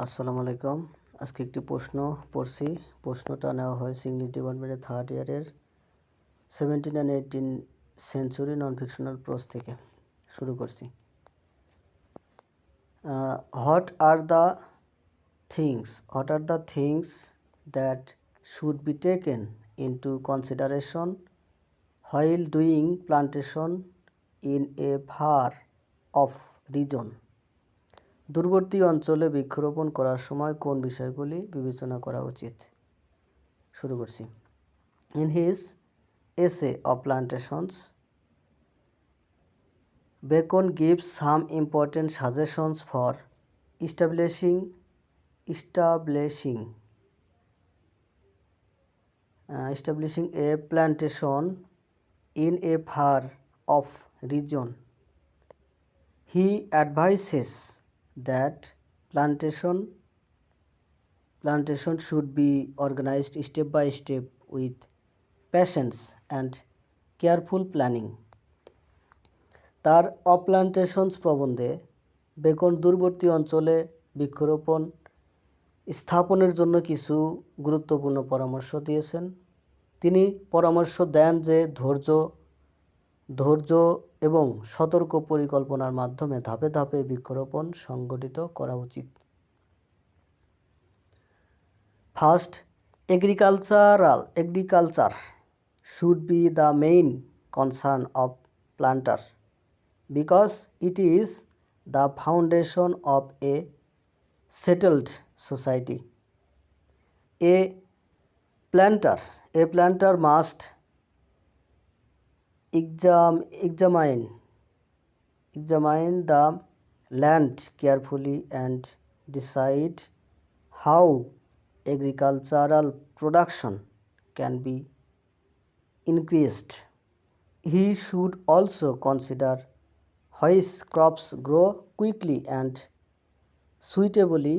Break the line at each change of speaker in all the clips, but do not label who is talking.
আসসালামু আলাইকুম। আজকে একটি প্রশ্ন পড়ছি। প্রশ্নটা নেওয়া হয়েছে ইংলিশ ডিপার্টমেন্টের থার্ড ইয়ারের 17 and 18 century non fictional pros থেকে শুরু করছি। What are the things that should be taken into consideration while doing plantation in a far off region? দূরবর্তী অঞ্চলে বৃক্ষরোপণ করার সময় কোন বিষয়গুলি বিবেচনা করা উচিত? শুরু করছি। In his essay of plantations, Bacon gives some important suggestions for establishing a plantation in a far off region. He advises that plantation should be organized step by step with patience and careful planning. তার অপ্লান্টেশনস প্রবন্ধে beacon দূরবর্তী অঞ্চলে বৃক্ষরোপণ স্থাপনের জন্য কিছু গুরুত্বপূর্ণ পরামর্শ দিয়েছেন। তিনি পরামর্শ দেন যে ধৈর্য এবং সতর্ক পরিকল্পনার মাধ্যমে ধাপে ধাপে বৃক্ষরোপণ সংগঠিত করা উচিত। First, agriculture should be the main concern of planter because it is the foundation of a settled society. A planter must examine the land carefully and decide how agricultural production can be increased. He should also consider which crops grow quickly and suitably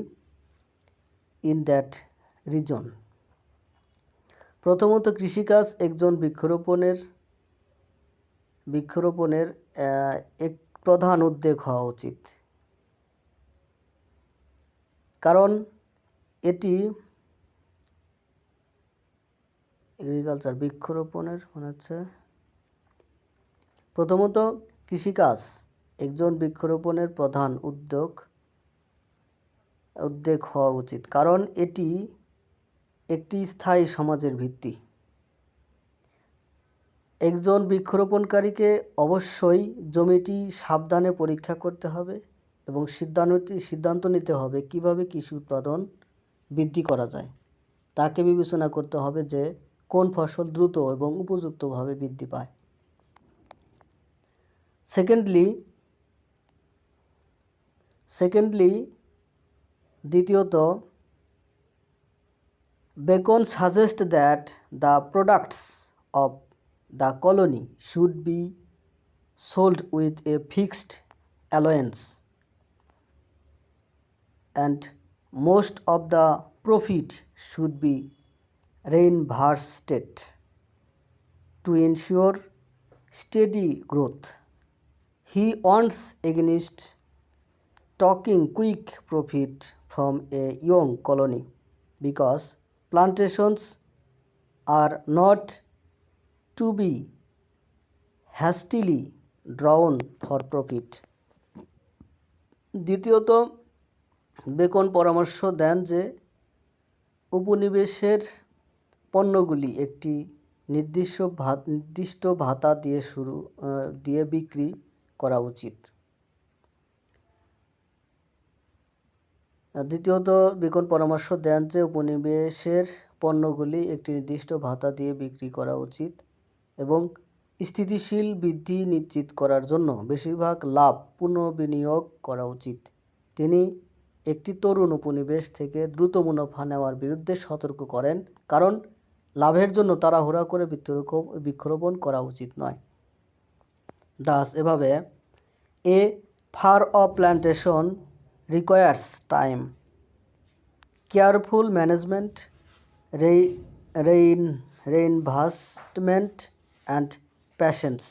in that region. প্রথমত, কৃষিকাজ একজন বৃক্ষরোপণের এক প্রধান উদ্যোগ হওয়া উচিত, কারণ এটি প্রথমত কৃষিকাজ একজন বৃক্ষরোপণের প্রধান উদ্যোগ হওয়া উচিত, কারণ এটি একটি স্থায়ী সমাজের ভিত্তি। একজন বৃক্ষরোপণকারীকে অবশ্যই জমিটি সাবধানে পরীক্ষা করতে হবে এবং সিদ্ধান্ত নিতে হবে কিভাবে কৃষি উৎপাদন বৃদ্ধি করা যায়। তাকে বিবেচনা করতে হবে যে কোন ফসল দ্রুত এবং উপযুক্তভাবে বৃদ্ধি পায়। সেকেন্ডলি, দ্বিতীয়ত, Bacon suggests that the products of the colony should be sold with a fixed allowance and most of the profit should be reinvested to ensure steady growth. He warns against taking quick profit from a young colony because plantations are not to be hastily drawn for profit. দ্বিতীয়ত, beacon পরামর্শ দেন যে উপনিবেশের পণ্যগুলি একটি নির্দিষ্ট ভাতা দিয়ে বিক্রি করা উচিত। দ্বিতীয়ত, বেকন পরামর্শ দেন যে উপনিবেশের পণ্যগুলি একটি নির্দিষ্ট ভাতা দিয়ে বিক্রি করা উচিত এবং স্থিতিশীল বৃদ্ধি নিশ্চিত করার জন্য বেশিরভাগ লাভ পুনর্বিনিয়োগ করা উচিত। তিনি একটি তরুণ উপনিবেশ থেকে দ্রুত মুনাফা নেওয়ার বিরুদ্ধে সতর্ক করেন, কারণ লাভের জন্য তাড়াহুড়া করে বৃক্ষরোপণ করা উচিত নয়। এভাবে এ far off plantation requires time, careful management, reinvestment and patience.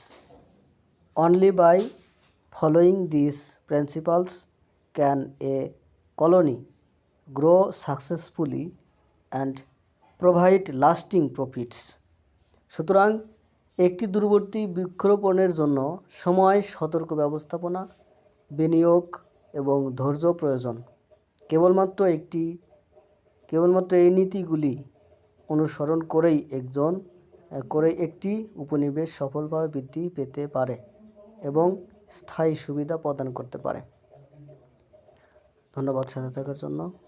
Only by following these principles can a colony grow successfully and provide lasting profits. সুতরাং একটি দূরবর্তী বৃক্ষরোপণের জন্য সময়, সতর্ক ব্যবস্থাপনা, বিনিয়োগ এবং ধৈর্য প্রয়োজন। কেবলমাত্র এই নীতিগুলি অনুসরণ করেই একটি উপনিবেশ সফলভাবে বৃদ্ধি পেতে পারে এবং স্থায়ী সুবিধা প্রদান করতে পারে। ধন্যবাদ সাথে থাকার জন্য।